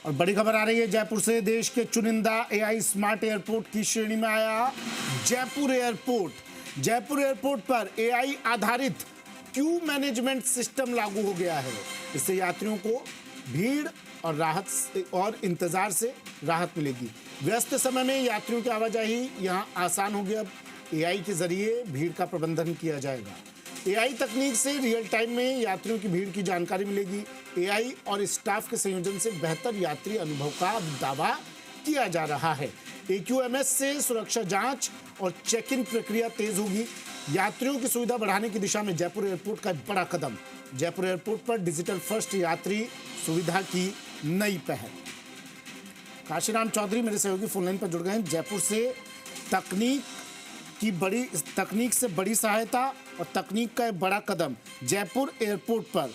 और बड़ी खबर आ रही है जयपुर से। देश के चुनिंदा एआई स्मार्ट एयरपोर्ट की श्रेणी में आया जयपुर एयरपोर्ट। जयपुर एयरपोर्ट पर एआई आधारित क्यू मैनेजमेंट सिस्टम लागू हो गया है। इससे यात्रियों को भीड़ और इंतजार से राहत मिलेगी। व्यस्त समय में यात्रियों की आवाजाही यहां आसान होगी। अब एआई के जरिए भीड़ का प्रबंधन किया जाएगा। एआई तकनीक से रियल टाइम में यात्रियों की भीड़ की जानकारी मिलेगी। एआई और स्टाफ के संयोजन से बेहतर यात्री अनुभव का दावा किया जा रहा है। AQMS से सुरक्षा जांच और चेक इन प्रक्रिया तेज होगी। यात्रियों की सुविधा बढ़ाने की दिशा में जयपुर एयरपोर्ट का बड़ा कदम। जयपुर एयरपोर्ट पर डिजिटल फर्स्ट यात्री सुविधा की नई पहल। काशीराम चौधरी मेरे सहयोगी फोन लाइन पर जुड़ गए हैं। जयपुर से तकनीक से बड़ी सहायता और तकनीक का एक बड़ा कदम जयपुर एयरपोर्ट पर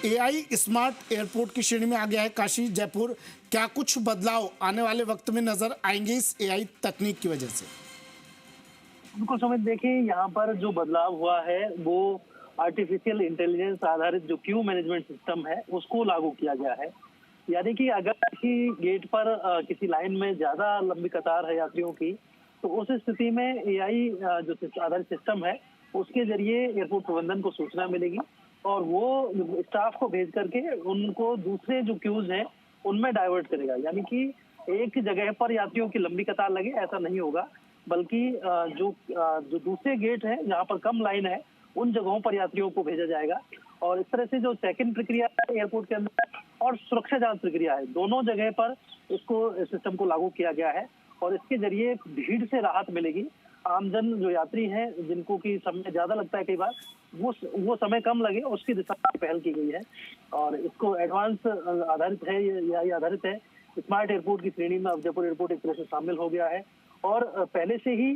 एआई स्मार्ट एयरपोर्ट की श्रेणी में आ गया है। काशी, जयपुर, क्या कुछ बदलाव आने वाले वक्त में नजर आएंगे इस एआई तकनीक की वजह से? बिल्कुल सुमित, देखिए यहाँ पर जो बदलाव हुआ है वो आर्टिफिशियल इंटेलिजेंस आधारित जो क्यू मैनेजमेंट सिस्टम है उसको लागू किया गया है। यानी कि अगर किसी गेट पर किसी लाइन में ज्यादा लंबी कतार है यात्रियों की, तो उस स्थिति में एआई जो आधारित सिस्टम है उसके जरिए एयरपोर्ट प्रबंधन को सूचना मिलेगी और वो स्टाफ को भेज करके उनको दूसरे जो क्यूज हैं उनमें डाइवर्ट करेगा। यानी कि एक जगह पर यात्रियों की लंबी कतार लगे ऐसा नहीं होगा, बल्कि जो दूसरे गेट है जहाँ पर कम लाइन है उन जगहों पर यात्रियों को भेजा जाएगा। और इस तरह से जो चेक इन प्रक्रिया है एयरपोर्ट के अंदर और सुरक्षा जांच प्रक्रिया है, दोनों जगह पर इसको सिस्टम को लागू किया गया है और इसके जरिए भीड़ से राहत मिलेगी। आमजन जो यात्री हैं जिनको की समय ज्यादा लगता है कई बार, वो समय कम लगे उसकी दिशा में पहल की गई है और इसको एडवांस आधारित है या आधारित है स्मार्ट एयरपोर्ट की श्रेणी में। अब जयपुर एयरपोर्ट एक तरह से शामिल हो गया है और पहले से ही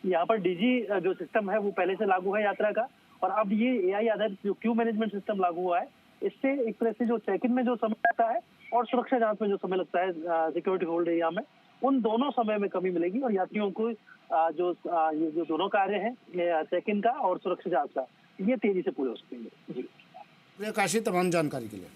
यहाँ पर डीजी जो सिस्टम है वो पहले से लागू है यात्रा का, और अब ये एआई आधारित जो क्यू मैनेजमेंट सिस्टम लागू हुआ है इससे एक तरह से जो चेक इन में जो समय लगता है और सुरक्षा जांच में जो समय लगता है सिक्योरिटी होल्ड एरिया में, उन दोनों समय में कमी मिलेगी और यात्रियों को ये जो दोनों कार्य हैं चेक इन का और सुरक्षा जांच का, ये तेजी से पूरे हो सकेंगे। जी काशी, तमाम जानकारी के लिए।